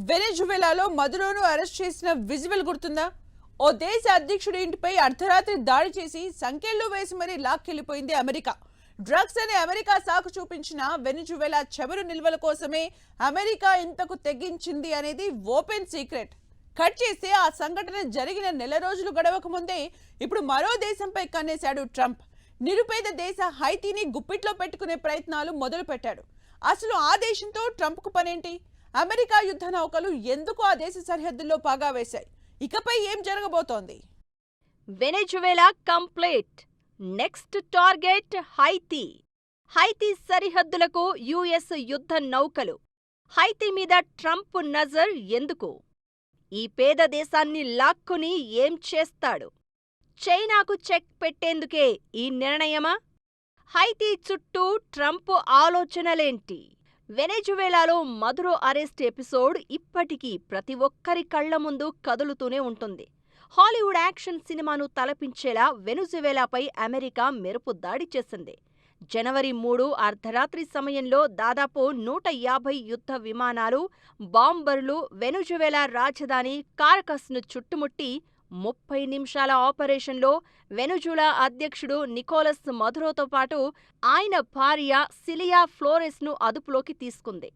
వెనెజువెలాలో మదురోను arrest చేసిన visual గుర్తుందా? ఓ దేశ అధ్యక్షుడి ఇంటిపై అర్ధరాత్రి దాడి చేసి సంకెళ్ళు వేసి మరీ లాక్కెళ్లిపోయింది అమెరికా. డ్రగ్స్ అనే అమెరికా సాకు చూపించిన వెనెజువెలా చమురు నిల్వల కోసమే అమెరికా ఇంతకు తెగించింది అనేది ఓపెన్ సీక్రెట్. కట్ చేస్తే ఆ సంఘటన జరిగిన నెల రోజులు గడవక ముందే ఇప్పుడు మరో దేశంపై కన్నేశాడు ట్రంప్. నిరుపేద దేశ హైతీని గుప్పిట్లో పెట్టుకునే ప్రయత్నాలు మొదలు పెట్టాడు. అసలు ఆ దేశంతో ట్రంప్కు పనేంటి? అమెరికా యుద్ధ నౌకలు ఎందుకు ఆ దేశ సరిహద్దుల్లో పాగా వేశాయి? ఇకపై ఏం జరగబోతోంది? Venezuela complete. Next target Haiti. Haiti సరిహద్దులకు యుఎస్ యుద్ధ నౌకలు. హైతీ మీద ట్రంప్ నజర్ ఎందుకు? ఈ పేద దేశాన్ని లాక్కుని ఏం చేస్తాడు? చైనాకు చెక్ పెట్టేందుకే ఈ నిర్ణయమా? హైతీ చుట్టూ ట్రంప్ ఆలోచనలేంటి? వెనెజువెలాలో మదురో అరెస్ట్ ఎపిసోడ్ ఇప్పటికీ ప్రతి ఒక్కరి కళ్ల ముందు కదులుతూనే ఉంటుంది. హాలీవుడ్ యాక్షన్ సినిమాను తలపించేలా వెనెజువెలాపై అమెరికా మెరుపు దాడి చేసింది. జనవరి 3 అర్ధరాత్రి సమయంలో దాదాపు 150 యుద్ధ విమానాలు, బాంబర్లు వెనెజువెలా రాజధాని కారకస్ను చుట్టుముట్టి 30 నిమిషాల ఆపరేషన్లో వెనెజులా అధ్యక్షుడు నికోలస్ మదురోతో పాటు ఆయన భార్య సిలియా ఫ్లోరెస్ను అదుపులోకి తీసుకుంది.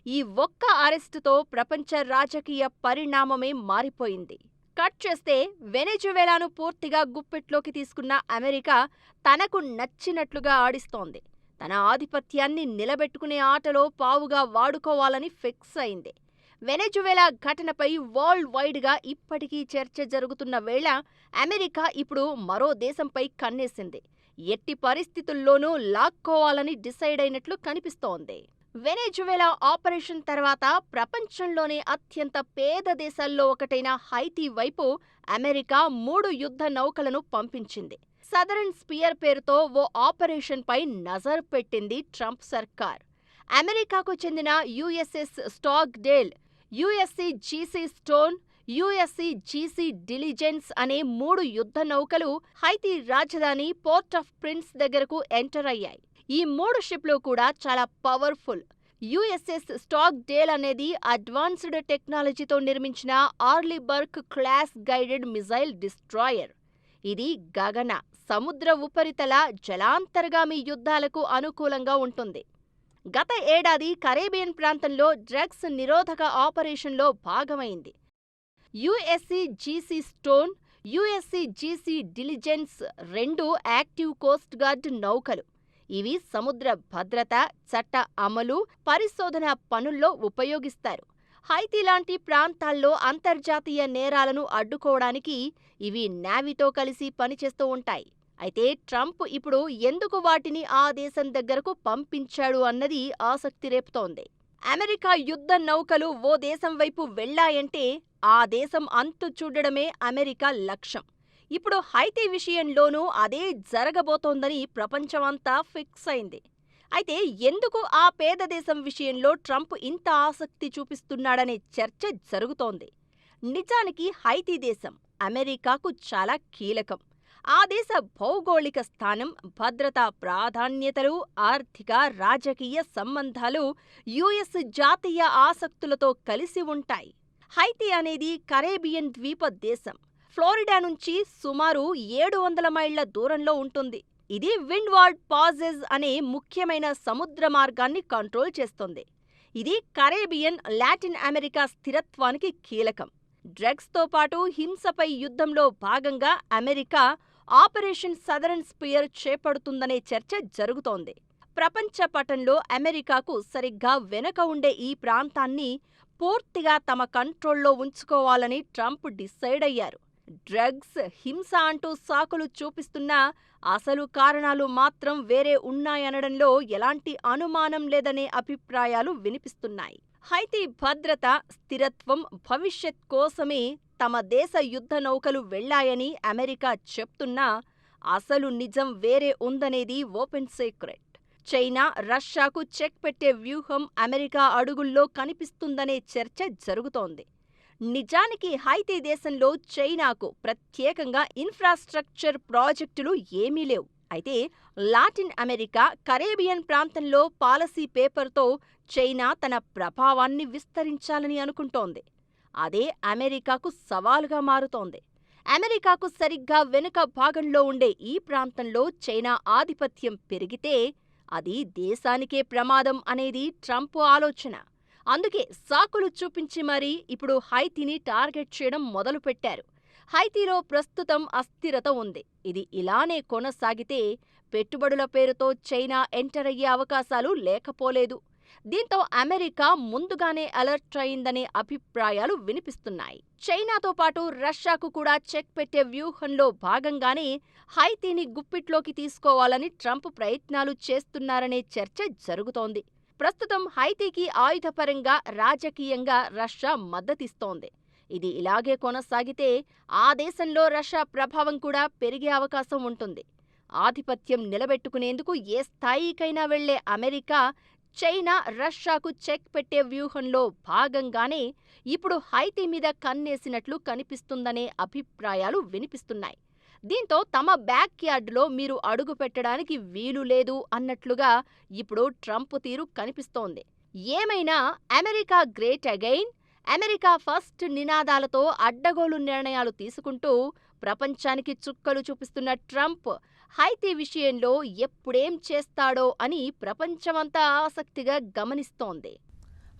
ఈ ఒక్క అరెస్టుతో ప్రపంచ రాజకీయ పరిణామమే మారిపోయింది. కట్ చేస్తే వెనెజువెలాను పూర్తిగా గుప్పెట్లోకి తీసుకున్న అమెరికా తనకు నచ్చినట్లుగా ఆడిస్తోంది. తన ఆధిపత్యాన్ని నిలబెట్టుకునే ఆటలో పావుగా వాడుకోవాలని ఫిక్స్ అయింది. వెనెజువెలా ఘటనపై వరల్డ్ వైడ్గా ఇప్పటికీ చర్చ జరుగుతున్న వేళ అమెరికా ఇప్పుడు మరో దేశంపై కన్నేసింది. ఎట్టి పరిస్థితుల్లోనూ లాక్కోవాలని డిసైడ్ అయినట్లు కనిపిస్తోంది. వెనెజువెలా ఆపరేషన్ తర్వాత ప్రపంచంలోనే అత్యంత పేద దేశాల్లో ఒకటైన హైతీ వైపు అమెరికా 3 యుద్ధ నౌకలను పంపించింది. సదరన్ స్పియర్ పేరుతో ఓ ఆపరేషన్పై నజర్ పెట్టింది ట్రంప్ సర్కార్. అమెరికాకు చెందిన USS Stockdale, USS GC stone, USC GC diligence అనే 3 యుద్ధ నౌకలు హైతీ రాజధాని పోర్ట్ ఆఫ్ ప్రిన్స్ దగ్గరకు ఎంటర్ అయ్యాయి. ఈ 3 షిప్లు కూడా చాలా పవర్ఫుల్. యుఎస్ఎస్ స్టాక్ డేల్ అనేది అడ్వాన్స్డ్ టెక్నాలజీతో నిర్మించిన Arleigh Burke class guided missile destroyer. ఇది గగన, సముద్ర ఉపరితల, జలాంతర్గామి యుద్ధాలకు అనుకూలంగా ఉంటుంది. గత ఏడాది కరేబియన్ ప్రాంతంలో డ్రగ్స్ నిరోధక ఆపరేషన్లో భాగమైంది. USC GC stone, USC GC Diligence 2 active coast guard నౌకలు. ఇవి సముద్ర భద్రత, చట్ట అమలు, పరిశోధన పనుల్లో ఉపయోగిస్తారు. హైతీ లాంటి ప్రాంతాల్లో అంతర్జాతీయ నేరాలను అడ్డుకోవడానికి ఇవి నేవీతో కలిసి పనిచేస్తూ ఉంటాయి. అయితే ట్రంప్ ఇప్పుడు ఎందుకు వాటిని ఆ దేశం దగ్గరకు పంపించాడు అన్నది ఆసక్తి రేపుతోంది. అమెరికా యుద్ధ నౌకలు ఓ దేశం వైపు వెళ్లాయంటే ఆ దేశం అంతు చూడడమే అమెరికా లక్ష్యం. ఇప్పుడు హైతీ విషయంలోనూ అదే జరగబోతోందని ప్రపంచమంతా ఫిక్స్ అయింది. అయితే ఎందుకు ఆ పేద దేశం విషయంలో ట్రంప్ ఇంత ఆసక్తి చూపిస్తున్నాడనే చర్చ జరుగుతోంది. నిజానికి హైతీ దేశం అమెరికాకు చాలా కీలకం. ఆ దేశ భౌగోళిక స్థానం, భద్రతా ప్రాధాన్యతలు, ఆర్థిక, రాజకీయ సంబంధాలు యుఎస్ జాతీయ ఆసక్తులతో కలిసి ఉంటాయి. హైతీ అనేది కరేబియన్ ద్వీప దేశం. ఫ్లోరిడా నుంచి సుమారు 700 మైళ్ల దూరంలో ఉంటుంది. ఇది విండ్వార్డ్ పాజెస్ అనే ముఖ్యమైన సముద్ర మార్గాన్ని కంట్రోల్ చేస్తుంది. ఇది కరేబియన్, లాటిన్ అమెరికా స్థిరత్వానికి కీలకం. డ్రగ్స్తో పాటు హింసపై యుద్ధంలో భాగంగా అమెరికా ఆపరేషన్ సదరన్ స్పియర్ చేపడుతుందనే చర్చ జరుగుతోంది. ప్రపంచ పటంలో అమెరికాకు సరిగ్గా వెనక ఉండే ఈ ప్రాంతాన్ని పూర్తిగా తమ కంట్రోల్లో ఉంచుకోవాలని ట్రంప్ డిసైడ్ అయ్యారు. డ్రగ్స్, హింస అంటూ సాకులు చూపిస్తున్నా అసలు కారణాలు మాత్రం వేరే ఉన్నాయనడంలో ఎలాంటి అనుమానం లేదనే అభిప్రాయాలు వినిపిస్తున్నాయి. హైతీ భద్రత, స్థిరత్వం, భవిష్యత్ కోసమే తమ దేశ యుద్ధ నౌకలు వెళ్లాయని అమెరికా చెప్తున్నా అసలు నిజం వేరే ఉందనేది ఓపెన్ సీక్రెట్. చైనా, రష్యాకు చెక్ పెట్టే వ్యూహం అమెరికా అడుగుల్లో కనిపిస్తుందనే చర్చ జరుగుతోంది. నిజానికి హైతీ దేశంలో చైనాకు ప్రత్యేకంగా ఇన్ఫ్రాస్ట్రక్చర్ ప్రాజెక్టులు ఏమీ లేవు. అయితే లాటిన్ అమెరికా, కరేబియన్ ప్రాంతంలో పాలసీ పేపర్తో చైనా తన ప్రభావాన్ని విస్తరించాలని అనుకుంటోంది. అదే అమెరికాకు సవాలుగా మారుతోంది. అమెరికాకు సరిగ్గా వెనుక భాగంలో ఉండే ఈ ప్రాంతంలో చైనా ఆధిపత్యం పెరిగితే అది దేశానికే ప్రమాదం అనేది ట్రంప్ ఆలోచన. అందుకే సాకులు చూపించి మరీ ఇప్పుడు హైతీని టార్గెట్ చేయడం మొదలుపెట్టారు. హైతీలో ప్రస్తుతం అస్థిరత ఉంది. ఇది ఇలానే కొనసాగితే పెట్టుబడుల పేరుతో చైనా ఎంటర్ అయ్యే అవకాశాలు లేకపోలేదు. దీంతో అమెరికా ముందుగానే అలర్ట్ అయిందనే అభిప్రాయాలు వినిపిస్తున్నాయి. చైనాతో పాటు రష్యాకు కూడా చెక్ పెట్టే వ్యూహంలో భాగంగానే హైతీని గుప్పిట్లోకి తీసుకోవాలని ట్రంప్ ప్రయత్నాలు చేస్తున్నారనే చర్చ జరుగుతోంది. ప్రస్తుతం హైతీకి ఆయుధపరంగా, రాజకీయంగా రష్యా మద్దతిస్తోంది. ఇది ఇలాగే కొనసాగితే ఆ దేశంలో రష్యా ప్రభావం కూడా పెరిగే అవకాశం ఉంటుంది. ఆధిపత్యం నిలబెట్టుకునేందుకు ఏ స్థాయికైనా వెళ్లే అమెరికా, చైనా రష్యాకు చెక్ పెట్టే వ్యూహంలో భాగంగానే ఇప్పుడు హైతీ మీద కన్నేసినట్లు కనిపిస్తుందనే అభిప్రాయాలు వినిపిస్తున్నాయి. దీంతో తమ బ్యాక్ యార్డ్లో మీరు అడుగు పెట్టడానికి వీలు లేదు అన్నట్లుగా ఇప్పుడు ట్రంప్ తీరు కనిపిస్తోంది. ఏమైనా America great again, America first నినాదాలతో అడ్డగోలు నిర్ణయాలు తీసుకుంటూ ప్రపంచానికి చుక్కలు చూపిస్తున్న ట్రంప్ హైతీ విషయంలో ఎప్పుడేం చేస్తాడో అని ప్రపంచమంతా ఆసక్తిగా గమనిస్తోంది.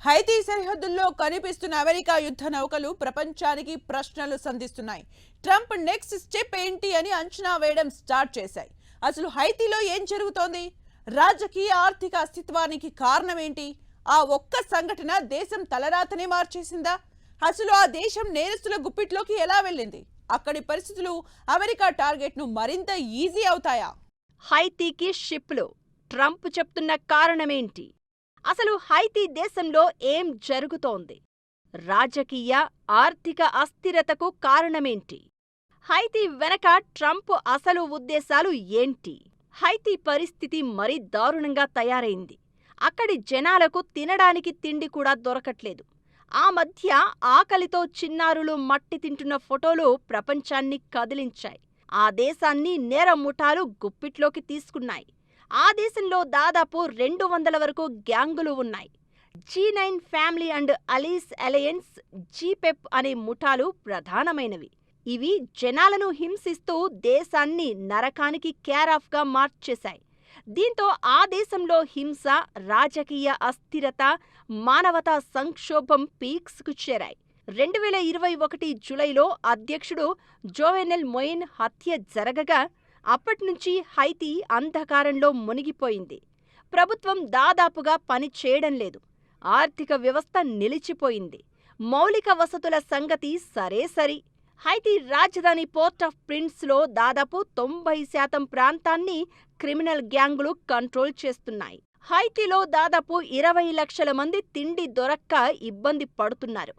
హైతీ సరిహద్దుల్లో కనిపిస్తున్న అమెరికా యుద్ధ నౌకలు ప్రపంచానికి ప్రశ్నలు సంధిస్తున్నాయి. ట్రంప్ నెక్స్ట్ స్టెప్ ఏంటి అని అంచనా వేయడం స్టార్ట్ చేశాయి. అసలు హైతీలో ఏం జరుగుతోంది? రాజకీయ, ఆర్థిక అస్తిత్వానికి కారణం ఏంటి? ఆ ఒక్క సంఘటన దేశం తలరాతనే మార్చేసిందా? అసలు ఆ దేశం నేరస్తుల గుప్పిట్లోకి ఎలా వెళ్ళింది? అక్కడి పరిస్థితులు అమెరికా టార్గెట్ను మరింత ఈజీ అవుతాయా? హైతీకి షిప్లు, ట్రంప్ చెప్తున్న కారణమేంటి? అసలు హైతీ దేశంలో ఏం జరుగుతోంది? రాజకీయ, ఆర్థిక అస్థిరతకు కారణమేంటి? హైతీ వెనక ట్రంప్ అసలు ఉద్దేశాలు ఏంటి? హైతీ పరిస్థితి మరీ దారుణంగా తయారైంది. అక్కడి జనాలకు తినడానికి తిండి కూడా దొరకట్లేదు. ఆ మధ్య ఆకలితో చిన్నారులు మట్టి తింటున్న ఫోటోలు ప్రపంచాన్ని కదిలించాయి. ఆ దేశాన్ని నేర ముఠాలు గుప్పిట్లోకి తీసుకున్నాయి. ఆ దేశంలో దాదాపు 200 వరకు గ్యాంగులు ఉన్నాయి. G9 family and allies alliance, జీపెప్ అనే ముఠాలు ప్రధానమైనవి. ఇవి జనాలను హింసిస్తూ దేశాన్ని నరకానికి కేరాఫ్గా మార్చేశాయి. దీంతో ఆ దేశంలో హింస, రాజకీయ అస్థిరత, మానవతా సంక్షోభం పీక్స్కు చేరాయి. 2021 జూలైలో అధ్యక్షుడు జోవెనెల్ మొయిన్ హత్య జరగగా అప్పట్నుంచి హైతీ అంధకారంలో మునిగిపోయింది. ప్రభుత్వం దాదాపుగా పని చేయడం లేదు. ఆర్థిక వ్యవస్థ నిలిచిపోయింది. మౌలిక వసతుల సంగతి సరే సరి. హైతీ రాజధాని పోర్ట్ ఆఫ్ ప్రిన్స్లో దాదాపు 90% ప్రాంతాన్ని క్రిమినల్ గ్యాంగులు కంట్రోల్ చేస్తున్నాయి. హైతీలో దాదాపు 20 లక్షల మంది తిండి దొరక్క ఇబ్బంది పడుతున్నారు.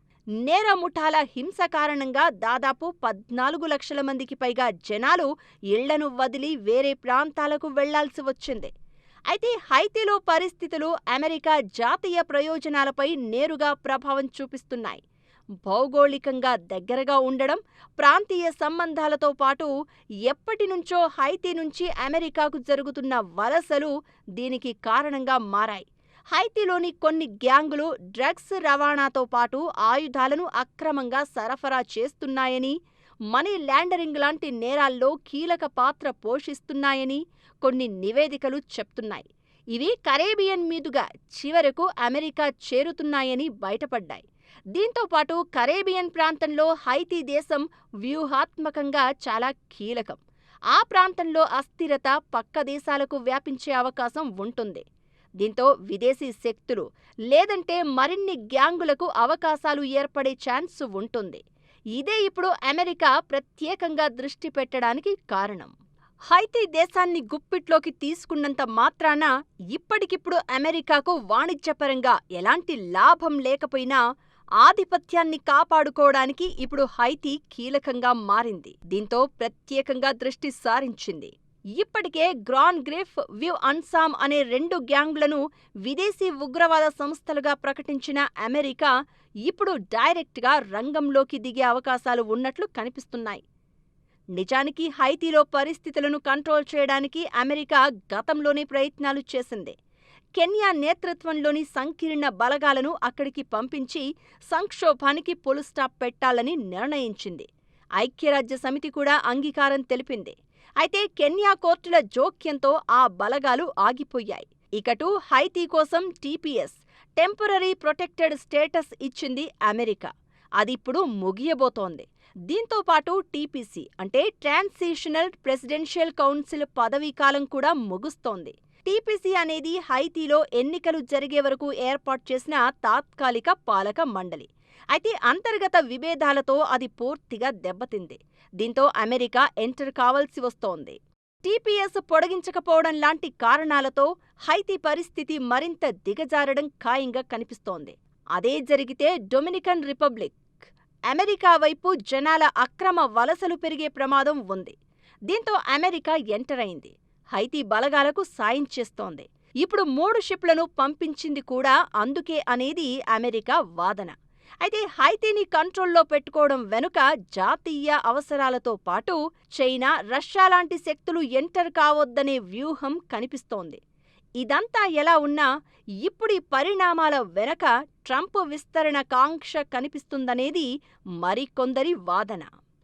నేర ముఠాల హింస కారణంగా దాదాపు 14 లక్షల మందికి పైగా జనాలు ఇళ్లను వదిలి వేరే ప్రాంతాలకు వెళ్లాల్సి వచ్చింది. అయితే హైతీలో పరిస్థితులు అమెరికా జాతీయ ప్రయోజనాలపై నేరుగా ప్రభావం చూపిస్తున్నాయి. భౌగోళికంగా దగ్గరగా ఉండడం, ప్రాంతీయ సంబంధాలతో పాటు ఎప్పటినుంచో హైతీ నుంచి అమెరికాకు జరుగుతున్న వలసలు దీనికి కారణంగా మారాయి. హైతీలోని కొన్ని గ్యాంగులు డ్రగ్స్ రవాణాతో పాటు ఆయుధాలను అక్రమంగా సరఫరా చేస్తున్నాయని, మనీ లాండరింగ్ లాంటి నేరాల్లో కీలక పాత్ర పోషిస్తున్నాయని కొన్ని నివేదికలు చెప్తున్నాయి. ఇవి కరేబియన్ మీదుగా చివరకు అమెరికా చేరుతున్నాయని బయటపడ్డాయి. దీంతో పాటు కరేబియన్ ప్రాంతంలో హైతీ దేశం వ్యూహాత్మకంగా చాలా కీలకం. ఆ ప్రాంతంలో అస్థిరత పక్క దేశాలకు వ్యాపించే అవకాశం ఉంటుంది. దీంతో విదేశీ శక్తులు లేదంటే మరిన్ని గ్యాంగులకు అవకాశాలు ఏర్పడే ఛాన్స్ ఉంటుంది. ఇదే ఇప్పుడు అమెరికా ప్రత్యేకంగా దృష్టి పెట్టడానికి కారణం. హైతీ దేశాన్ని గుప్పిట్లోకి తీసుకున్నంత మాత్రాన ఇప్పటికిప్పుడు అమెరికాకు వాణిజ్యపరంగా ఎలాంటి లాభం లేకపోయినా ఆధిపత్యాన్ని కాపాడుకోవడానికి ఇప్పుడు హైతీ కీలకంగా మారింది. దీంతో ప్రత్యేకంగా దృష్టి సారించింది. ఇప్పటికే గ్రాన్ గ్రిఫ్, వివ్ అన్సామ్ అనే 2 గ్యాంగ్లను విదేశీ ఉగ్రవాద సంస్థలుగా ప్రకటించిన అమెరికా ఇప్పుడు డైరెక్ట్గా రంగంలోకి దిగే అవకాశాలు ఉన్నట్లు కనిపిస్తున్నాయి. నిజానికి హైతీలో పరిస్థితులను కంట్రోల్ చేయడానికి అమెరికా గతంలోనే ప్రయత్నాలు చేసింది. కెన్యా నేతృత్వంలోని సంకీర్ణ బలగాలను అక్కడికి పంపించి సంక్షోభానికి ఫుల్ స్టాప్ పెట్టాలని నిర్ణయించింది. ఐక్యరాజ్యసమితి కూడా అంగీకారం తెలిపింది. అయితే కెన్యా కోర్టుల జోక్యంతో ఆ బలగాలు ఆగిపోయాయి. ఇకటు హైతీ కోసం టీపీఎస్ టెంపరరీ ప్రొటెక్టెడ్ స్టేటస్ ఇచ్చింది అమెరికా. అదిప్పుడు ముగియబోతోంది. దీంతో పాటు టీపీసీ అంటే ట్రాన్సిషనల్ ప్రెసిడెన్షియల్ కౌన్సిల్ పదవీకాలం కూడా ముగుస్తోంది. టీపీసీ అనేది హైతీలో ఎన్నికలు జరిగే వరకు ఏర్పాటు చేసిన తాత్కాలిక పాలక మండలి. అయితే అంతర్గత విభేదాలతో అది పూర్తిగా దెబ్బతింది. దీంతో అమెరికా ఎంటర్ కావాల్సి వస్తోంది. టీపీఎస్ పొడిగించకపోవడం లాంటి కారణాలతో హైతీ పరిస్థితి మరింత దిగజారడం ఖాయంగా కనిపిస్తోంది. అదే జరిగితే డొమినికన్ రిపబ్లిక్, అమెరికా వైపు జనాల అక్రమ వలసలు పెరిగే ప్రమాదం ఉంది. దీంతో అమెరికా ఎంటర్ అయింది. హైతీ బలగాలకు సాయం చేస్తోంది. ఇప్పుడు 3 షిప్లను పంపించింది కూడా అందుకే అనేది అమెరికా వాదన. అయితే హైతీని కంట్రోల్లో పెట్టుకోవడం వెనుక జాతీయ అవసరాలతో పాటు చైనా, రష్యా లాంటి శక్తులు ఎంటర్ కావొద్దనే వ్యూహం కనిపిస్తోంది. ఇదంతా ఎలా ఉన్నా ఇప్పుడీ పరిణామాల వెనక ట్రంప్ విస్తరణ కాంక్ష కనిపిస్తుందనేది మరికొందరి వాదన.